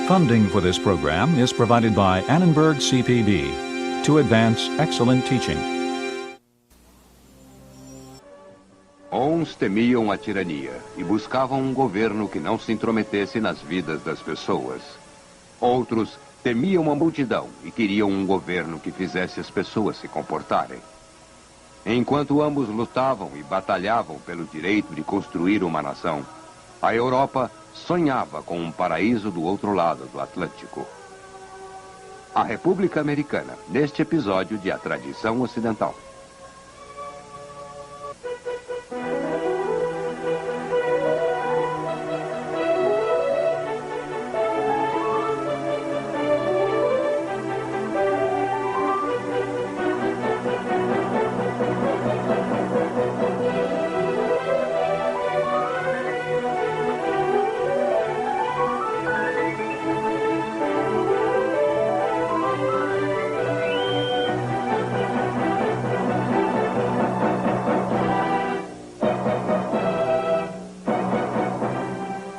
Funding for this program is provided by Annenberg CPB to advance excellent teaching. Uns temiam a tirania e buscavam um governo que não se intrometesse nas vidas das pessoas. Outros temiam a multidão e queriam um governo que fizesse as pessoas se comportarem. Enquanto ambos lutavam e batalhavam pelo direito de construir uma nação, a Europa sonhava com um paraíso do outro lado do Atlântico. A República Americana, neste episódio de A Tradição Ocidental.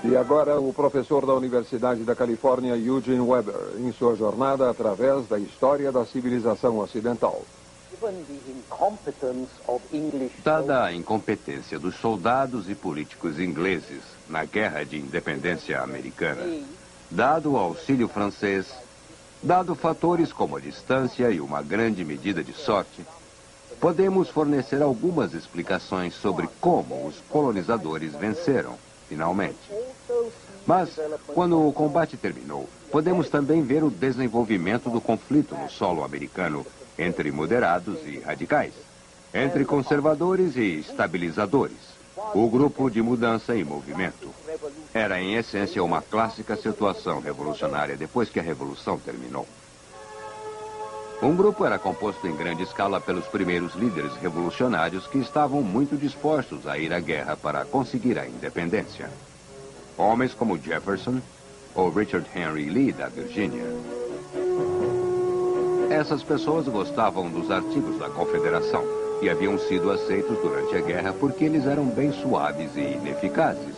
E agora o professor da Universidade da Califórnia, Eugene Weber, em sua jornada através da história da civilização ocidental. Dada a incompetência dos soldados e políticos ingleses na Guerra de Independência Americana, dado o auxílio francês, dado fatores como a distância e uma grande medida de sorte, podemos fornecer algumas explicações sobre como os colonizadores venceram, finalmente. Mas, quando o combate terminou, podemos também ver o desenvolvimento do conflito no solo americano entre moderados e radicais, entre conservadores e estabilizadores, o grupo de mudança em movimento. Era, em essência, uma clássica situação revolucionária depois que a Revolução terminou. Um grupo era composto em grande escala pelos primeiros líderes revolucionários que estavam muito dispostos a ir à guerra para conseguir a independência. Homens como Jefferson ou Richard Henry Lee, da Virgínia. Essas pessoas gostavam dos artigos da Confederação e haviam sido aceitos durante a guerra porque eles eram bem suaves e ineficazes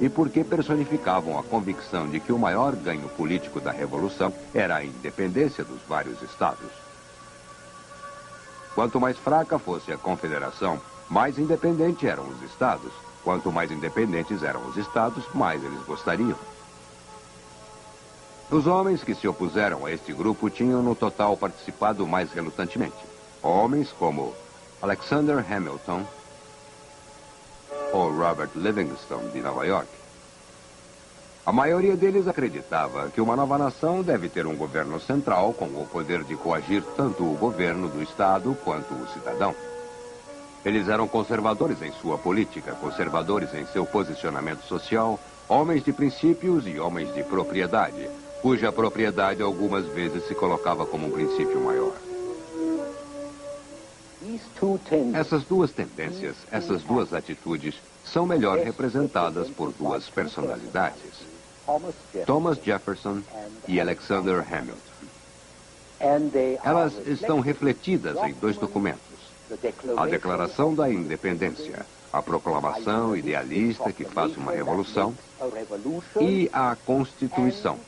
e porque personificavam a convicção de que o maior ganho político da Revolução era a independência dos vários estados. Quanto mais fraca fosse a Confederação, mais independente eram os estados. Quanto mais independentes eram os estados, mais eles gostariam. Os homens que se opuseram a este grupo tinham no total participado mais relutantemente. Homens como Alexander Hamilton ou Robert Livingston, de Nova York. A maioria deles acreditava que uma nova nação deve ter um governo central com o poder de coagir tanto o governo do Estado quanto o cidadão. Eles eram conservadores em sua política, conservadores em seu posicionamento social, homens de princípios e homens de propriedade, cuja propriedade algumas vezes se colocava como um princípio maior. Essas duas tendências, essas duas atitudes, são melhor representadas por duas personalidades: Thomas Jefferson e Alexander Hamilton. Elas estão refletidas em dois documentos: a Declaração da Independência, a proclamação idealista que faz uma revolução, e a Constituição,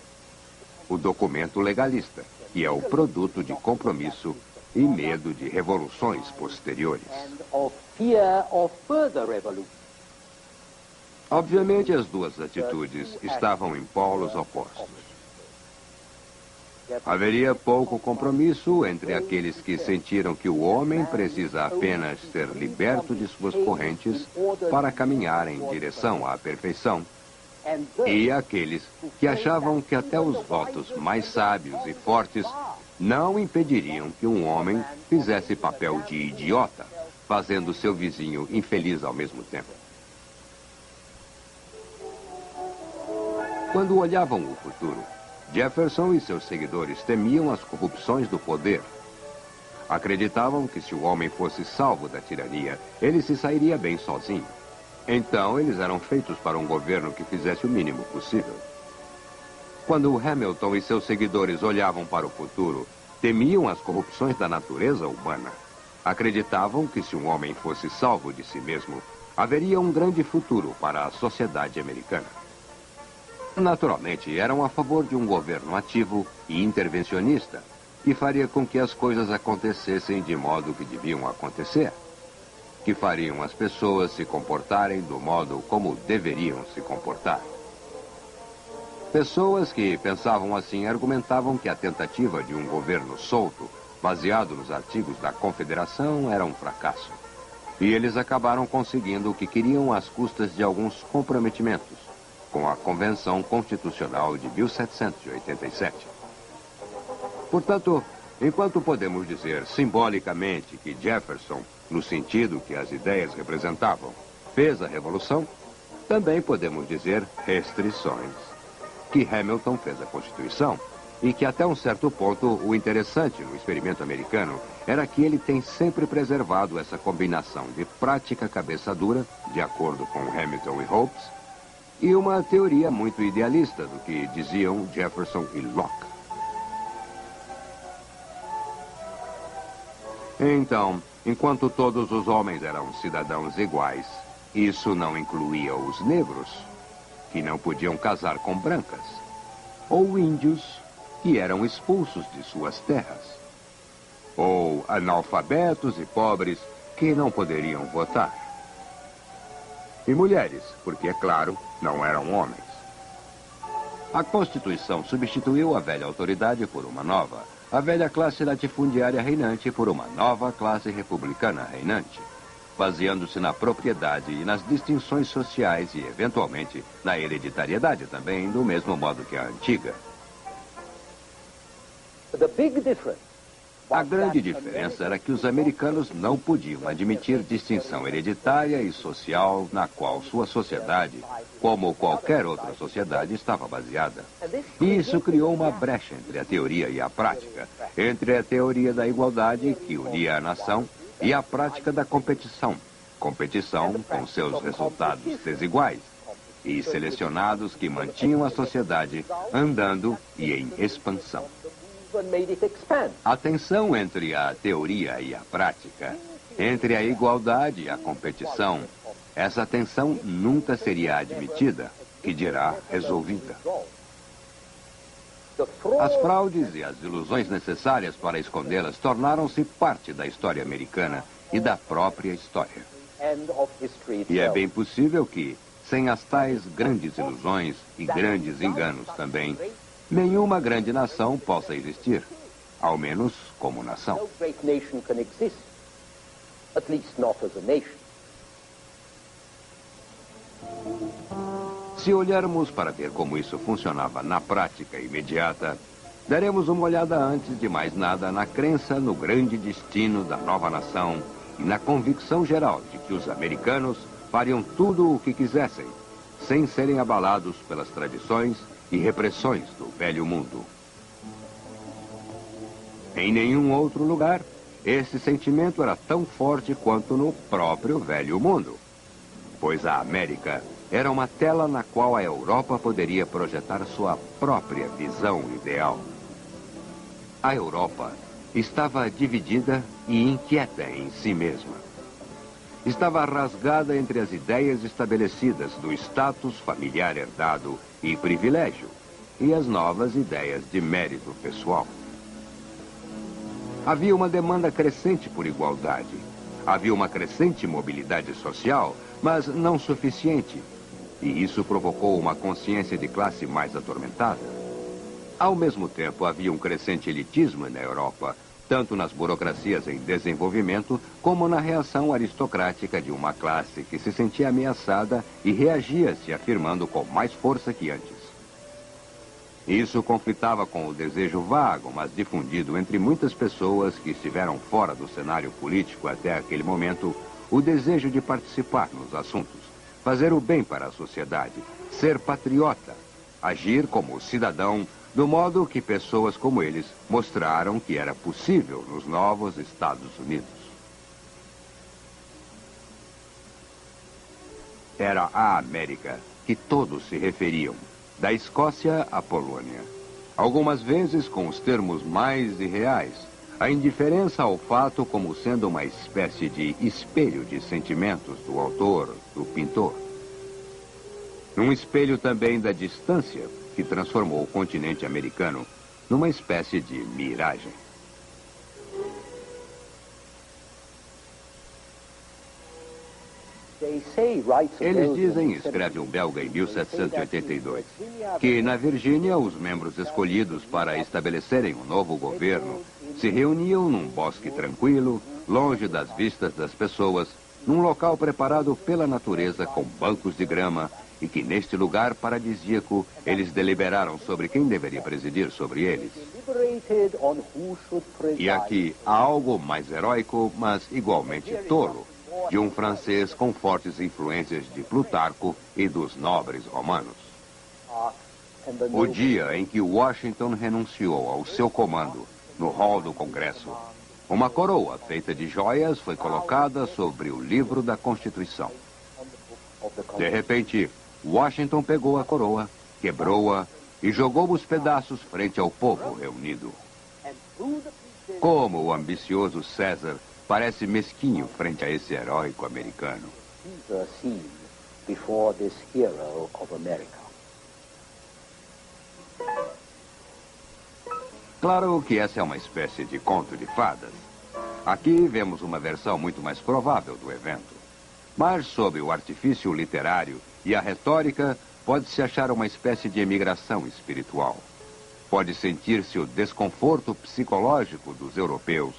o documento legalista, que é o produto de compromisso e medo de revoluções posteriores. Obviamente, as duas atitudes estavam em polos opostos. Haveria pouco compromisso entre aqueles que sentiram que o homem precisa apenas ser liberto de suas correntes para caminhar em direção à perfeição, e aqueles que achavam que até os votos mais sábios e fortes não impediriam que um homem fizesse papel de idiota, fazendo seu vizinho infeliz ao mesmo tempo. Quando olhavam o futuro, Jefferson e seus seguidores temiam as corrupções do poder. Acreditavam que se o homem fosse salvo da tirania, ele se sairia bem sozinho. Então, eles eram feitos para um governo que fizesse o mínimo possível. Quando Hamilton e seus seguidores olhavam para o futuro, temiam as corrupções da natureza humana. Acreditavam que se um homem fosse salvo de si mesmo, haveria um grande futuro para a sociedade americana. Naturalmente, eram a favor de um governo ativo e intervencionista, que faria com que as coisas acontecessem de modo que deviam acontecer, que fariam as pessoas se comportarem do modo como deveriam se comportar. Pessoas que pensavam assim argumentavam que a tentativa de um governo solto, baseado nos artigos da Confederação, era um fracasso. E eles acabaram conseguindo o que queriam às custas de alguns comprometimentos, com a Convenção Constitucional de 1787. Portanto, enquanto podemos dizer simbolicamente que Jefferson, no sentido que as ideias representavam, fez a Revolução, também podemos dizer restrições, que Hamilton fez a Constituição, e que até um certo ponto o interessante no experimento americano era que ele tem sempre preservado essa combinação de prática cabeça dura, de acordo com Hamilton e Hobbes, e uma teoria muito idealista do que diziam Jefferson e Locke. Então, enquanto todos os homens eram cidadãos iguais, isso não incluía os negros, que não podiam casar com brancas, ou índios, que eram expulsos de suas terras, ou analfabetos e pobres que não poderiam votar. E mulheres, porque, é claro, não eram homens. A Constituição substituiu a velha autoridade por uma nova, a velha classe latifundiária reinante por uma nova classe republicana reinante, baseando-se na propriedade e nas distinções sociais e, eventualmente, na hereditariedade também, do mesmo modo que a antiga. A grande diferença era que os americanos não podiam admitir distinção hereditária e social na qual sua sociedade, como qualquer outra sociedade, estava baseada. E isso criou uma brecha entre a teoria e a prática, entre a teoria da igualdade, que unia a nação, e a prática da competição. Competição com seus resultados desiguais e selecionados que mantinham a sociedade andando e em expansão. A tensão entre a teoria e a prática, entre a igualdade e a competição, essa tensão nunca seria admitida, que dirá resolvida. As fraudes e as ilusões necessárias para escondê-las tornaram-se parte da história americana e da própria história. E é bem possível que, sem as tais grandes ilusões e grandes enganos também, nenhuma grande nação possa existir, ao menos como nação. Se olharmos para ver como isso funcionava na prática imediata, daremos uma olhada antes de mais nada na crença no grande destino da nova nação e na convicção geral de que os americanos fariam tudo o que quisessem, sem serem abalados pelas tradições e repressões do velho mundo. Em nenhum outro lugar, esse sentimento era tão forte quanto no próprio velho mundo, pois a América era uma tela na qual a Europa poderia projetar sua própria visão ideal. A Europa estava dividida e inquieta em si mesma. Estava rasgada entre as ideias estabelecidas do status familiar herdado e privilégio e as novas ideias de mérito pessoal. Havia uma demanda crescente por igualdade. Havia uma crescente mobilidade social, mas não suficiente. E isso provocou uma consciência de classe mais atormentada. Ao mesmo tempo, havia um crescente elitismo na Europa, tanto nas burocracias em desenvolvimento, como na reação aristocrática de uma classe que se sentia ameaçada e reagia se afirmando com mais força que antes. Isso conflitava com o desejo vago, mas difundido entre muitas pessoas que estiveram fora do cenário político até aquele momento, o desejo de participar nos assuntos, fazer o bem para a sociedade, ser patriota, agir como cidadão, do modo que pessoas como eles mostraram que era possível nos novos Estados Unidos. Era a América que todos se referiam, da Escócia à Polônia. Algumas vezes com os termos mais irreais, A indiferença ao fato como sendo uma espécie de espelho de sentimentos do autor, do pintor. Um espelho também da distância que transformou o continente americano numa espécie de miragem. Eles dizem, escreve um belga em 1782, que na Virgínia os membros escolhidos para estabelecerem um novo governo se reuniam num bosque tranquilo, longe das vistas das pessoas, num local preparado pela natureza com bancos de grama, e que neste lugar paradisíaco eles deliberaram sobre quem deveria presidir sobre eles. E aqui há algo mais heróico, mas igualmente tolo, de um francês com fortes influências de Plutarco e dos nobres romanos. O dia em que Washington renunciou ao seu comando no hall do Congresso, uma coroa feita de joias foi colocada sobre o livro da Constituição. De repente, Washington pegou a coroa, quebrou-a e jogou os pedaços frente ao povo reunido. Como o ambicioso César parece mesquinho frente a esse heróico americano. Claro que essa é uma espécie de conto de fadas. Aqui vemos uma versão muito mais provável do evento. Mas sob o artifício literário e a retórica, pode-se achar uma espécie de emigração espiritual. Pode sentir-se o desconforto psicológico dos europeus,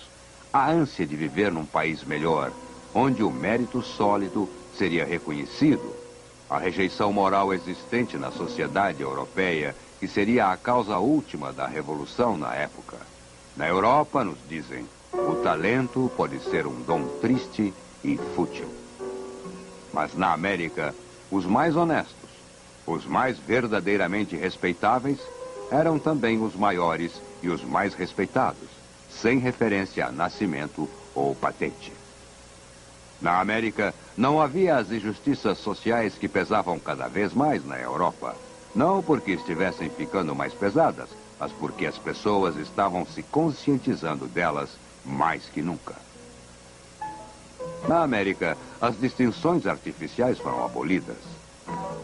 a ânsia de viver num país melhor, onde o mérito sólido seria reconhecido, a rejeição moral existente na sociedade europeia, que seria a causa última da revolução na época. Na Europa, nos dizem, o talento pode ser um dom triste e fútil. Mas na América, os mais honestos, os mais verdadeiramente respeitáveis, eram também os maiores e os mais respeitados, sem referência a nascimento ou patente. Na América, não havia as injustiças sociais que pesavam cada vez mais na Europa. Não porque estivessem ficando mais pesadas, mas porque as pessoas estavam se conscientizando delas mais que nunca. Na América, as distinções artificiais foram abolidas.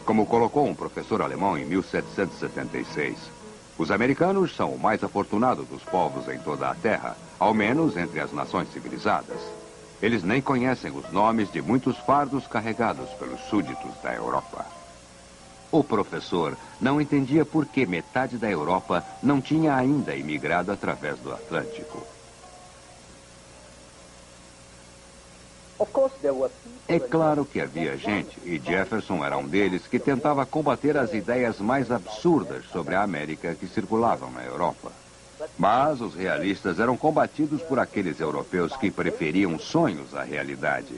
Como colocou um professor alemão em 1776, os americanos são o mais afortunado dos povos em toda a Terra, ao menos entre as nações civilizadas. Eles nem conhecem os nomes de muitos fardos carregados pelos súditos da Europa. O professor não entendia por que metade da Europa não tinha ainda imigrado através do Atlântico. É claro que havia gente, e Jefferson era um deles, que tentava combater as ideias mais absurdas sobre a América que circulavam na Europa. Mas os realistas eram combatidos por aqueles europeus que preferiam sonhos à realidade.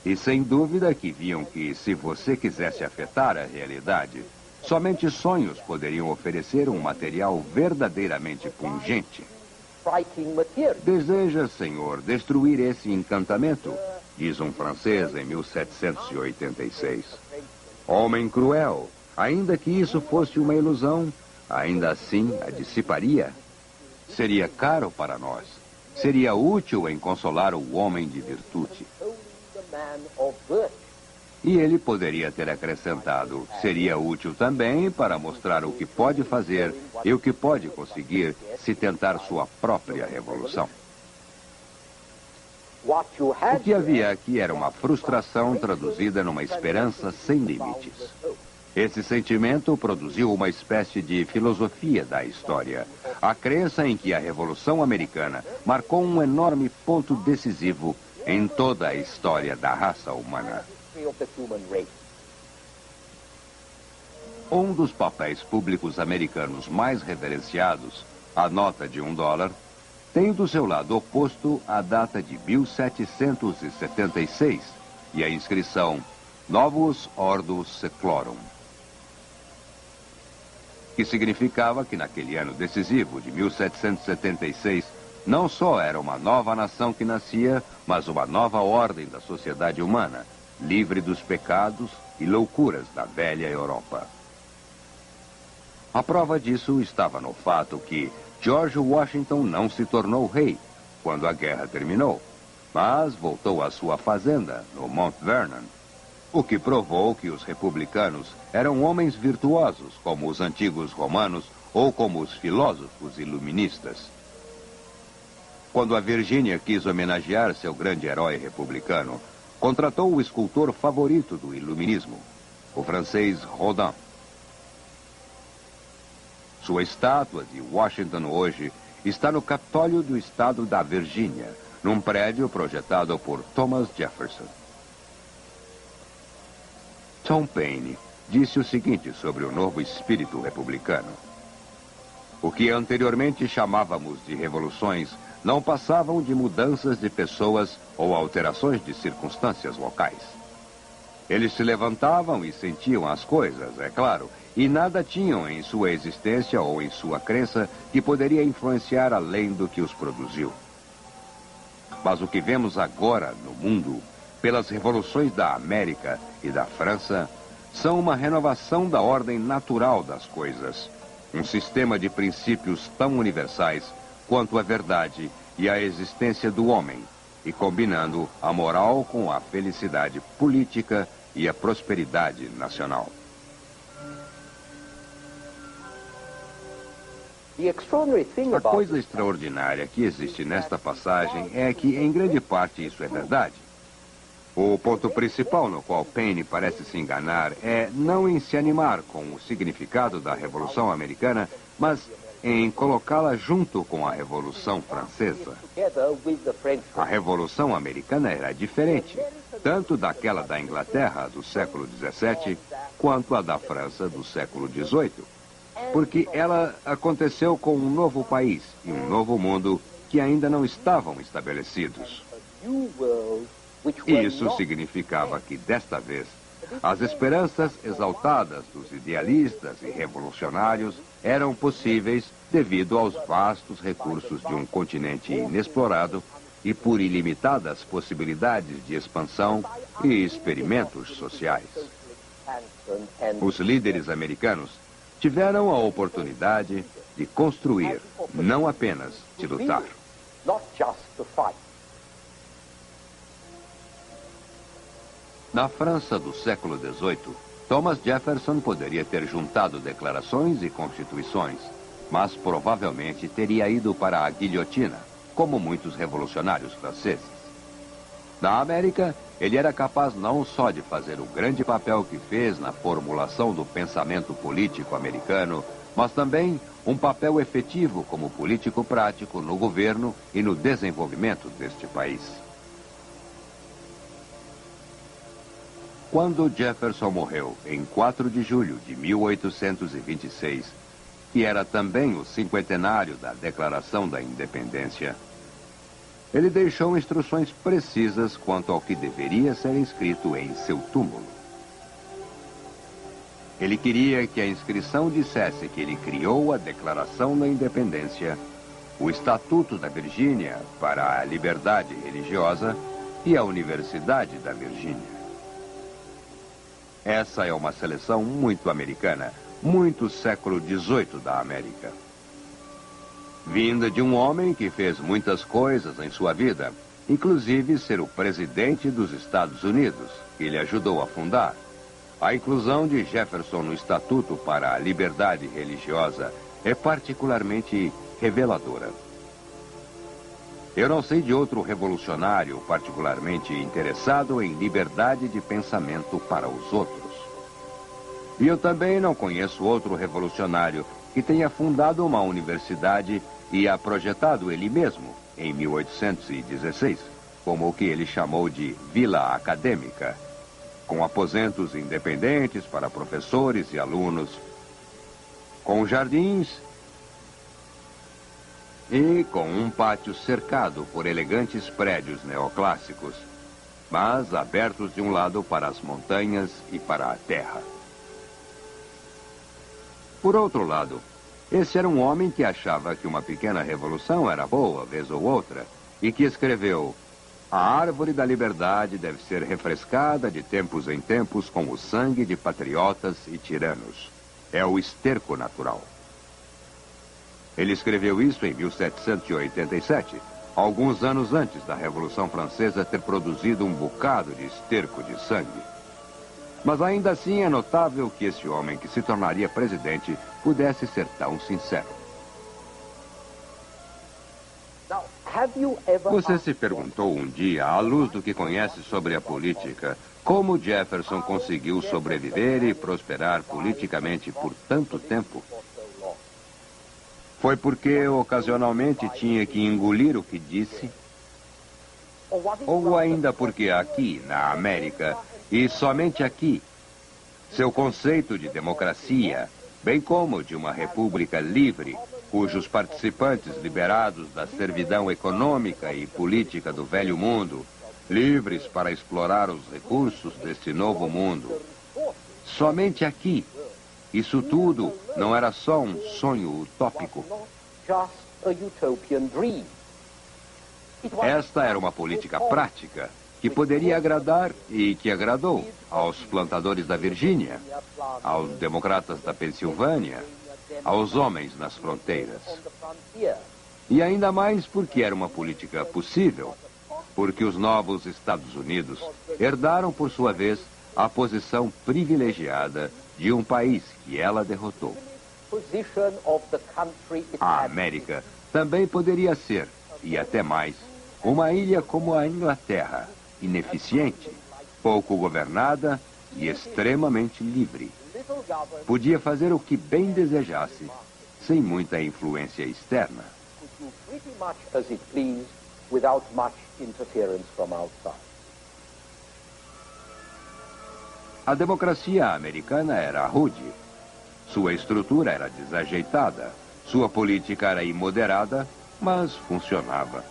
E sem dúvida que viam que, se você quisesse afetar a realidade, somente sonhos poderiam oferecer um material verdadeiramente pungente. Deseja, senhor, destruir esse encantamento? Diz um francês em 1786. Homem cruel, ainda que isso fosse uma ilusão, ainda assim a dissiparia. Seria caro para nós. Seria útil em consolar o homem de virtude. E ele poderia ter acrescentado, seria útil também para mostrar o que pode fazer e o que pode conseguir se tentar sua própria revolução. O que havia aqui era uma frustração traduzida numa esperança sem limites. Esse sentimento produziu uma espécie de filosofia da história. A crença em que a Revolução Americana marcou um enorme ponto decisivo em toda a história da raça humana. Um dos papéis públicos americanos mais reverenciados, a nota de $1, tem do seu lado oposto a data de 1776 e a inscrição Novus Ordo Seclorum, que significava que naquele ano decisivo de 1776, não só era uma nova nação que nascia, mas uma nova ordem da sociedade humana, livre dos pecados e loucuras da velha Europa. A prova disso estava no fato que George Washington não se tornou rei, quando a guerra terminou, mas voltou à sua fazenda, no Mount Vernon, o que provou que os republicanos eram homens virtuosos, como os antigos romanos ou como os filósofos iluministas. Quando a Virgínia quis homenagear seu grande herói republicano, contratou o escultor favorito do iluminismo, o francês Rodin. Sua estátua de Washington hoje está no Capitólio do estado da Virgínia, num prédio projetado por Thomas Jefferson. Tom Paine disse o seguinte sobre o novo espírito republicano: o que anteriormente chamávamos de revoluções não passavam de mudanças de pessoas ou alterações de circunstâncias locais. Eles se levantavam e sentiam as coisas, é claro, e nada tinham em sua existência ou em sua crença que poderia influenciar além do que os produziu. Mas o que vemos agora no mundo, pelas revoluções da América e da França, são uma renovação da ordem natural das coisas, um sistema de princípios tão universais quanto a verdade e a existência do homem, e combinando a moral com a felicidade política e a prosperidade nacional. A coisa extraordinária que existe nesta passagem é que, em grande parte, isso é verdade. O ponto principal no qual Paine parece se enganar é não em se animar com o significado da Revolução Americana, mas em colocá-la junto com a Revolução Francesa. A Revolução Americana era diferente, tanto daquela da Inglaterra do século XVII, quanto a da França do século XVIII, porque ela aconteceu com um novo país e um novo mundo que ainda não estavam estabelecidos. Isso significava que, desta vez, as esperanças exaltadas dos idealistas e revolucionários eram possíveis devido aos vastos recursos de um continente inexplorado e por ilimitadas possibilidades de expansão e experimentos sociais. Os líderes americanos tiveram a oportunidade de construir, não apenas de lutar. Na França do século XVIII, Thomas Jefferson poderia ter juntado declarações e constituições, mas provavelmente teria ido para a guilhotina, como muitos revolucionários franceses. Na América, ele era capaz não só de fazer o grande papel que fez na formulação do pensamento político americano, mas também um papel efetivo como político prático no governo e no desenvolvimento deste país. Quando Jefferson morreu em 4 de julho de 1826, que era também o cinquentenário da Declaração da Independência, ele deixou instruções precisas quanto ao que deveria ser escrito em seu túmulo. Ele queria que a inscrição dissesse que ele criou a Declaração da Independência, o Estatuto da Virgínia para a Liberdade Religiosa e a Universidade da Virgínia. Essa é uma seleção muito americana, muito século XVIII da América. Vinda de um homem que fez muitas coisas em sua vida, inclusive ser o presidente dos Estados Unidos, que ele ajudou a fundar. A inclusão de Jefferson no Estatuto para a Liberdade Religiosa é particularmente reveladora. Eu não sei de outro revolucionário particularmente interessado em liberdade de pensamento para os outros. E eu também não conheço outro revolucionário que tenha fundado uma universidade e a projetado ele mesmo, em 1816, como o que ele chamou de Vila Acadêmica, com aposentos independentes para professores e alunos, com jardins e com um pátio cercado por elegantes prédios neoclássicos, mas abertos de um lado para as montanhas e para a terra. Por outro lado, esse era um homem que achava que uma pequena revolução era boa, vez ou outra, e que escreveu: a árvore da liberdade deve ser refrescada de tempos em tempos com o sangue de patriotas e tiranos. É o esterco natural. Ele escreveu isso em 1787, alguns anos antes da Revolução Francesa ter produzido um bocado de esterco de sangue. Mas ainda assim é notável que esse homem que se tornaria presidente pudesse ser tão sincero. Você se perguntou um dia, à luz do que conhece sobre a política, como Jefferson conseguiu sobreviver e prosperar politicamente por tanto tempo? Foi porque ocasionalmente tinha que engolir o que disse? Ou ainda porque aqui, na América, e somente aqui, seu conceito de democracia, bem como de uma república livre, cujos participantes liberados da servidão econômica e política do velho mundo, livres para explorar os recursos deste novo mundo. Somente aqui, isso tudo não era só um sonho utópico. Esta era uma política prática que poderia agradar e que agradou aos plantadores da Virgínia, aos democratas da Pensilvânia, aos homens nas fronteiras. E ainda mais porque era uma política possível, porque os novos Estados Unidos herdaram, por sua vez, a posição privilegiada de um país que ela derrotou. A América também poderia ser, e até mais, uma ilha como a Inglaterra, ineficiente, pouco governada e extremamente livre. Podia fazer o que bem desejasse, sem muita influência externa. A democracia americana era rude. Sua estrutura era desajeitada. Sua política era imoderada, mas funcionava.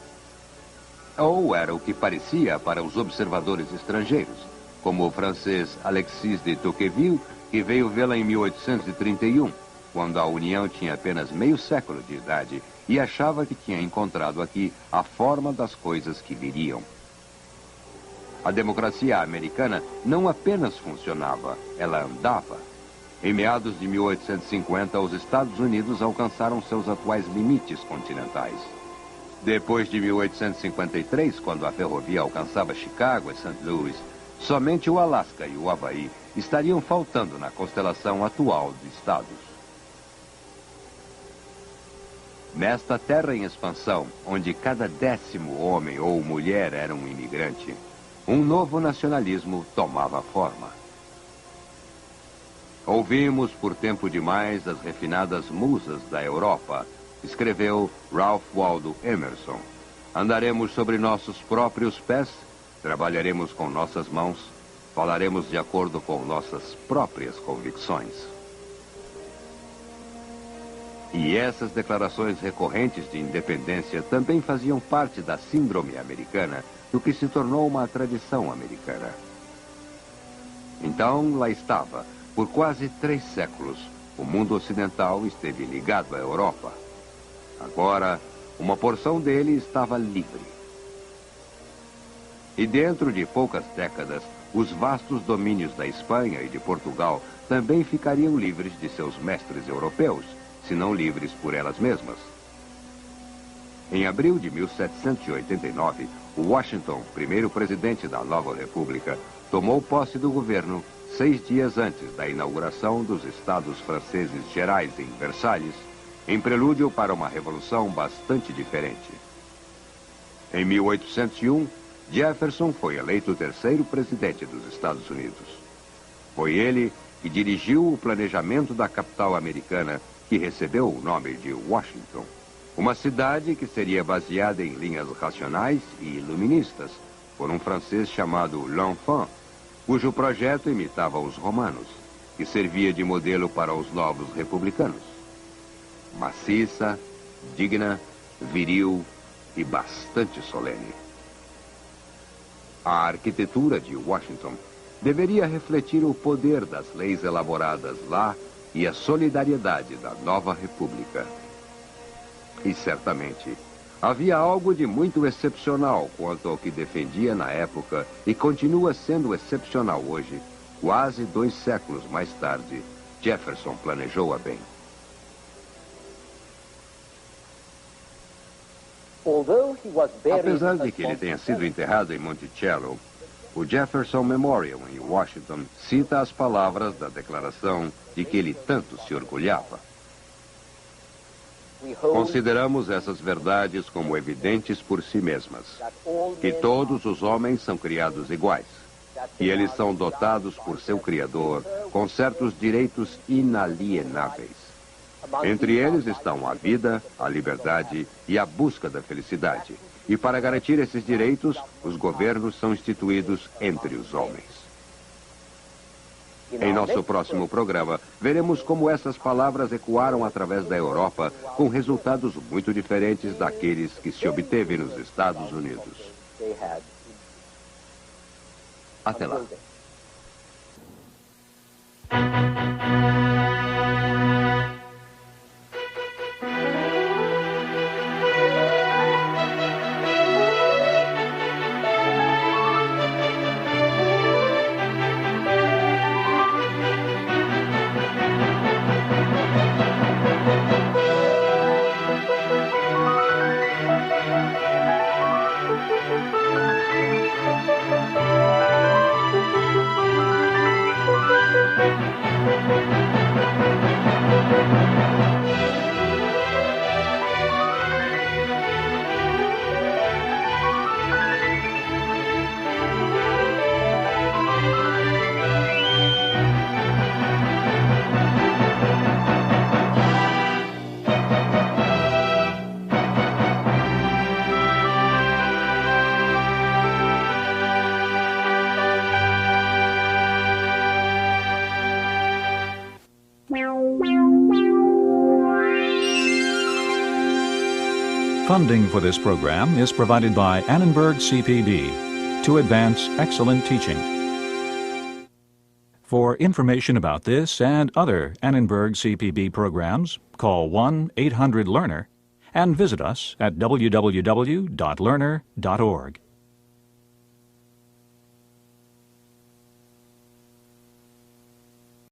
Ou era o que parecia para os observadores estrangeiros, como o francês Alexis de Tocqueville, que veio vê-la em 1831, quando a União tinha apenas meio século de idade e achava que tinha encontrado aqui a forma das coisas que viriam. A democracia americana não apenas funcionava, ela andava. Em meados de 1850, os Estados Unidos alcançaram seus atuais limites continentais. Depois de 1853, quando a ferrovia alcançava Chicago e St. Louis, somente o Alasca e o Havaí estariam faltando na constelação atual de estados. Nesta terra em expansão, onde cada 10º homem ou mulher era um imigrante, um novo nacionalismo tomava forma. Ouvimos por tempo demais as refinadas musas da Europa, escreveu Ralph Waldo Emerson. Andaremos sobre nossos próprios pés, trabalharemos com nossas mãos, falaremos de acordo com nossas próprias convicções. E essas declarações recorrentes de independência também faziam parte da síndrome americana, do que se tornou uma tradição americana. Então, lá estava, por quase 3 séculos, o mundo ocidental esteve ligado à Europa. Agora, uma porção dele estava livre. E dentro de poucas décadas, os vastos domínios da Espanha e de Portugal também ficariam livres de seus mestres europeus, se não livres por elas mesmas. Em abril de 1789, Washington, primeiro presidente da nova república, tomou posse do governo 6 dias antes da inauguração dos Estados Franceses Gerais em Versalhes, em prelúdio para uma revolução bastante diferente. Em 1801, Jefferson foi eleito o 3º presidente dos Estados Unidos. Foi ele que dirigiu o planejamento da capital americana, que recebeu o nome de Washington. Uma cidade que seria baseada em linhas racionais e iluministas, por um francês chamado L'Enfant, cujo projeto imitava os romanos, que servia de modelo para os novos republicanos. Maciça, digna, viril e bastante solene. A arquitetura de Washington deveria refletir o poder das leis elaboradas lá e a solidariedade da nova república. E certamente havia algo de muito excepcional quanto ao que defendia na época e continua sendo excepcional hoje, quase 2 séculos mais tarde. Jefferson planejou-a bem. Apesar de que ele tenha sido enterrado em Monticello, o Jefferson Memorial, em Washington, cita as palavras da declaração de que ele tanto se orgulhava. Consideramos essas verdades como evidentes por si mesmas, que todos os homens são criados iguais, e eles são dotados por seu Criador com certos direitos inalienáveis. Entre eles estão a vida, a liberdade e a busca da felicidade. E para garantir esses direitos, os governos são instituídos entre os homens. Em nosso próximo programa, veremos como essas palavras ecoaram através da Europa, com resultados muito diferentes daqueles que se obteve nos Estados Unidos. Até lá. Funding for this program is provided by Annenberg CPB to advance excellent teaching. For information about this and other Annenberg CPB programs, call 1-800-LEARNER and visit us at www.learner.org.